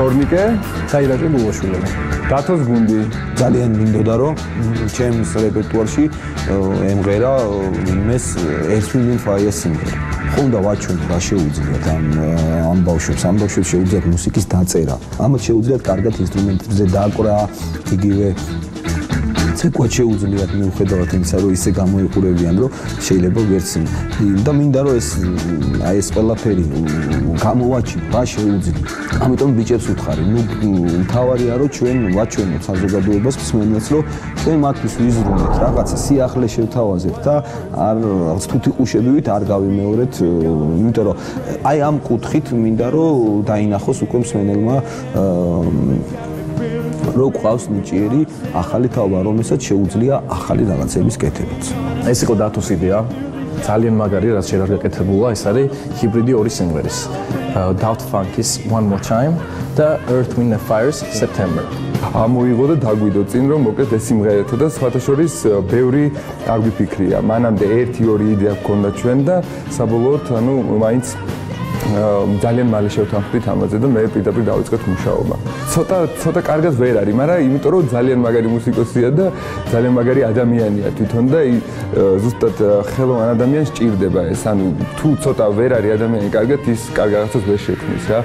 თორნიკე და ირაკლი გულაშვილები. დათოს გუნდი. ძალიან მინდოდა რომ ჩემს რეპერტუარში ემღერა ვინმეს 1 მილიონ ფაია სიმღერა. ხომ და ვაჩვენოთ რა შეუძლიათ ამ ბავშვებს შეუძლიათ მუსიკის დაწერა. ამათ შეუძლიათ კარგად ინსტრუმენტებზე დაკვრა, იგივე ცეკვა შეუძლიათ მიუხედავად იმისა, რომ ისე გამოიყურებიან, რომ შეიძლება ვერც და მინდა რომ ეს ყველაფერი გამოვაჩინო, რა შეუძლიათ. ამიტომ ბიჭებს ვუთხარი, მთავარია რომ ჩვენ ვაჩვენოთ საზოგადოებას მსმენელს, რომ ჩვენ მათთვის ვიზრუნოთ რაღაცა სიახლე შევთავაზეთ და რაღაც თუთი ყუშებივით არ გავიმეორეთ, იმიტომ რომ აი ამ კუთხით მინდა რომ დაინახოს უკვე მსმენელმა რო ყავს ნიჭიერი ახალი თაობა, რომელსაც შეუძლია ახალი რაღაცების კეთებაც. ეს იყო დათოს იდეა. ძალიან მაგარი, რაც შეიძლება არ გაკეთებულა, ეს არის ჰიბრიდი ორი სიმღერის. Daft Funk's One More Time და Earth, Wind and Fire's September. ამოიღო და დაგვიდო წინ რომ მოკეთ ეს სიმღერათო და სხვათა შორის ბევრი არ გვიფიქრია. მანამდე 1-2 იდეა გქონდა ჩვენ და საბოლოოდ მაინც ძალიან მალე შევთანხმდით ამაზე და მე პირდაპირ დავიწყეთ მუშაობა. ცოტა კარგად ვერ არის, მაგრამ იმიტომ რომ ძალიან მაგარი მუსიკოსია და ძალიან მაგარი ადამიანია თვითონ და ზუსტად ხელოვან ადამიანს ჭირდება ეს. ანუ თუ ცოტა ვერ არის ადამიანი კარგად, ის კარგ რაღაცას ვერ შექმნის რა.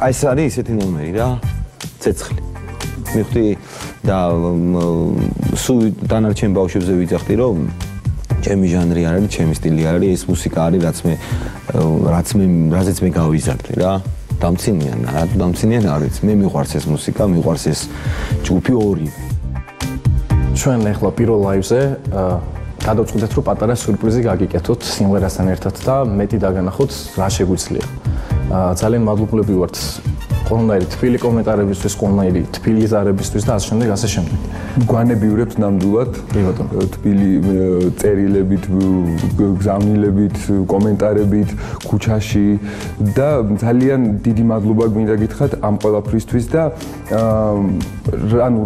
აი ეს არის ისეთი ნომერი რა, ცეცხლი. მივხვდი და სულ დანარჩენ ბავშვებზე ვიძახდი რომ ჩემი ჟანრი არ არის, ჩემი სტილი არ არის, ეს მუსიკა არის, რაზეც მე გავიზარდე რა. დამცინიან არის. მე მიყვარს ეს მუსიკა, მიყვარს ეს ჯგუფი ორივე. ჩვენ ახლა პირველ ლაივზე გადავწყვიტეთ რომ პატარა სიურპრიზი გაგიკეთოთ სიმღერასთან ერთად და მეტი დაგანახოთ რა შეგვიძლია. ძალიან მადლობლები ვართ ყველანაირი თბილი კომენტარებისთვის, ყველანაირი თბილი ზარებისთვის და ასე შემდეგ. გვანებიურებთ ნამდვილად თბილი წერილებით, გზავნილებით, კომენტარებით, ქუჩაში და ძალიან დიდი მადლობა გვინდა გითხრათ ამ ყველაფრისთვის და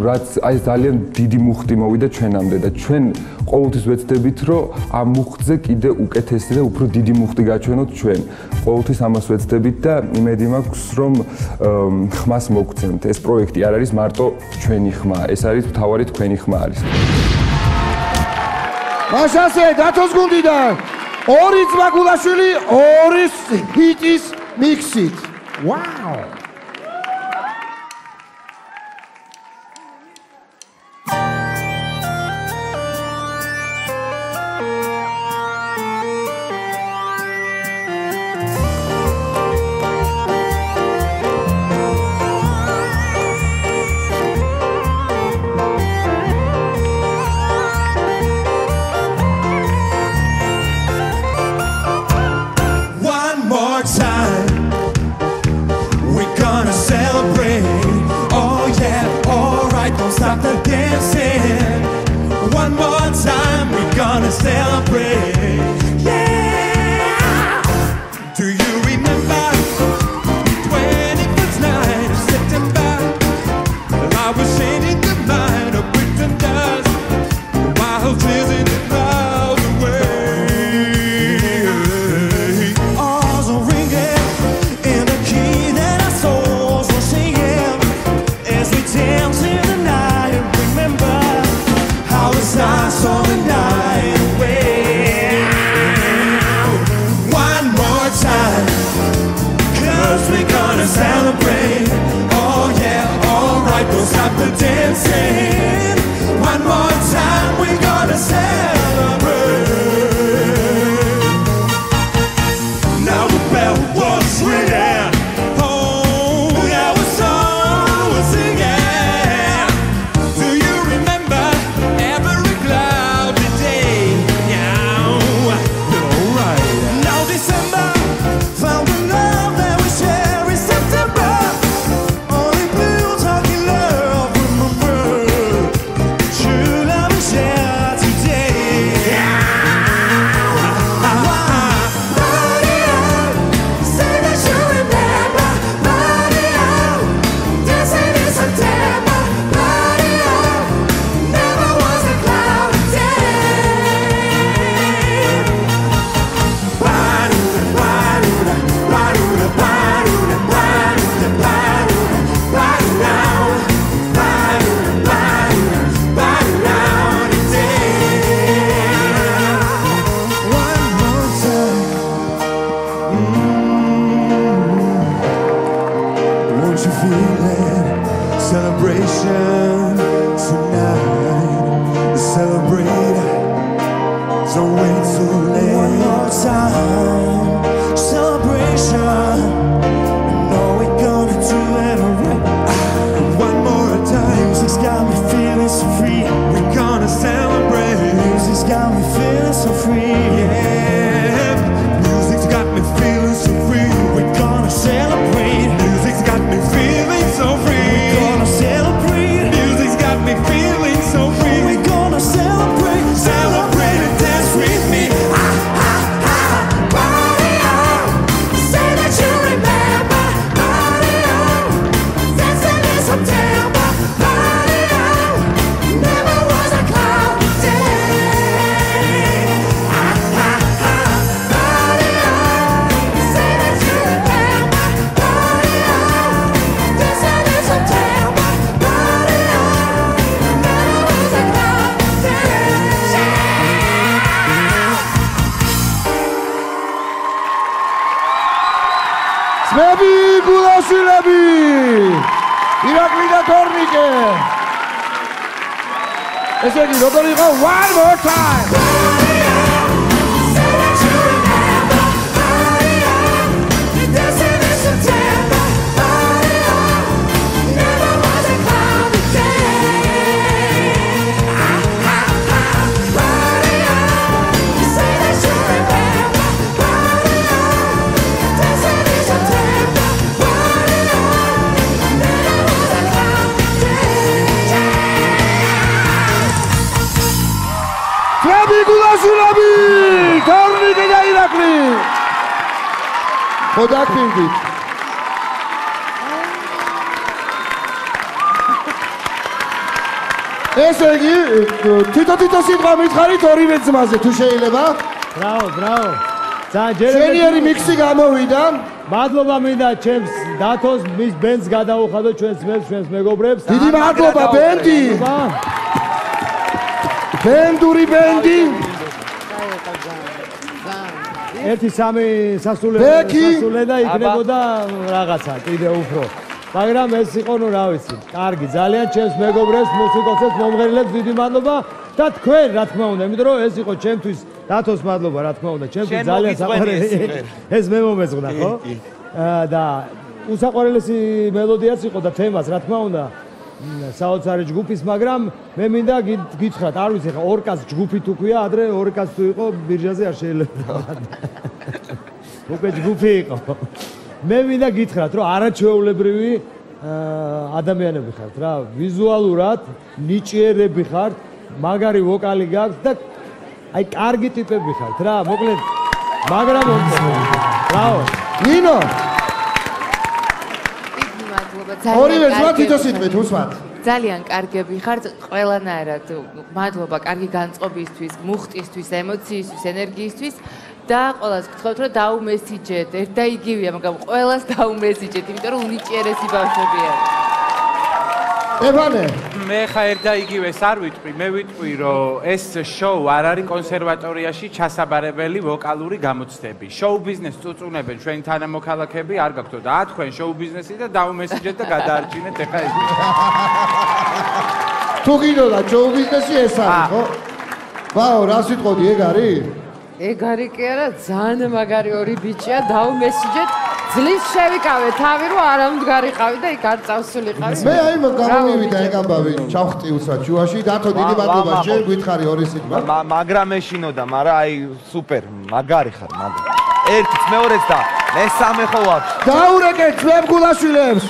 რაც აი ძალიან დიდი მუხტი მოვიდა ჩვენამდე და ჩვენ ყოველთვის ვეცდებით რომ ამ მუხტზე კიდე უკეთესი და უფრო დიდი მუხტი გაჩვენოთ ჩვენ. ყოველთვის ამას ვეცდებით და იმედი მაქვს რომ ხმას მოგცემთ. ეს პროექტი არ არის მარტო ჩვენი ხმა, ეს არის მთავარი თქვენი ხმა არის. მაშასე დათოს გუნდიდან ორი ძმა გულაშვილი, ორი ჰიტის მიქსით. ვაუ! We ძმები გულაშვილები ირაკლი და თორნიკე ესე იგი როგორ იყო one more time გულაშვილები თორნიკე და ირაკლი ხოდაკინდით ესე იგი თვითონ სიტყვა მითხარით ორივე ძმაზე თუ შეიძლება ბრავო ძალიან ჯერები შენიერი მიქსი გამოვიდა მადლობა მინდა ჩემს დათოს მის ბენდს გადაუხადო ჩვენს ძმებს ჩვენს მეგობრებს დიდი მადლობა ბენდი ბენდური ბენდი ერთი სამი სასულე და იქნებოდა რაღაცა კიდე უფრო მაგრამ ეს იყო ნუ რა ვიცი კარგი ძალიან ჩემს მეგობრებს მუსიკოსებს მომღერლებს დიდი მადლობა და თქვენ რა თქმა უნდა იმიტომ რომ ეს იყო ჩემთვის დათოს მადლობა რა თქმა უნდა ჩემთვის ძალიან საყვარელი ეს მე მომეწონა ხო და უსაყვარლესი მელოდიაც იყო და თემაც რა თქმა უნდა საოცარი ჯგუფის მაგრამ მე მინდა გითხრათ არ ვიცი ხა ორკას ჯგუფი თუ ქვია ადრე ორკას თუ იყო ბირჟაზე არ შეიძლება უკვე ჯგუფი იყო მე მინდა გითხრათ რომ არაჩვეულებრივი ადამიანები ხართ რა ვიზუალურად ნიჭიერები ხართ მაგარი ვოკალი გაქვთ და აი კარგი ტიპები ხართ რა მოკლედ მაგრამ ბრავო ნინო ორივე ძმა თვითონ სიტყვით უსმათ ძალიან კარგები ხართ ყველანაირად მადლობა კარგი განწყობისთვის მუხტისთვის ემოციისთვის ენერგიისთვის და ყველას გთხოვთ რომ დაუმესიჯეთ ერთ და იგივეა მაგრამ ყველას დაუმესიჯეთ იმიტომ რომ უნიჭიერესი ბავშვებია ევანე მე ხა ერთ და იგივეს არ ვიტყვი მე ვიტყვი რომ ეს შოუ არ არის კონსერვატორიაში ჩასაბარებელი ვოკალური გამოცდები შოუ ბიზნესს წუწუნებენ ჩვენი თანამოქალაქეები არ გაქვთ და თქვენ შოუ ბიზნესი და დაუმესიჯეთ და გადაარჩინეთ ეხა ეს თუ გინდოდა შოუ ბიზნესი ეს არის ხო ვაუ რა სიტყოდი ეგ არის ეგ არის კი არა ძალიან მაგარი ორი ბიჭია დაუმესიჯეთ ძლივ შევიკავე თავი რომ არამდგარიყავი და იქ არ წავსულიყავი მე აი გამომივიდა ეგ ამბავი ჩავხტი უსრა ჯუაში დათო დიდი მადლობა შენ გითხარი ორი სიტყვა მაგრამ ეშინოდა მაგრამ აი სუპერ მაგარი ხარ მაგრამ ერთიც მეორეც და მესამე ხო აქვს დაურეკეთ ძმებ გულაშვილებს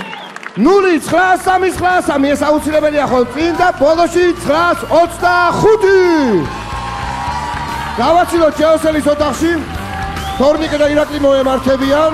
0-9-3-9 ეს აუცილებელია ხო წინ და ბოლოში 9-25 გავაცილოთ შეოსელის ოთახში თორნიკე და ირაკლი მოემართებიან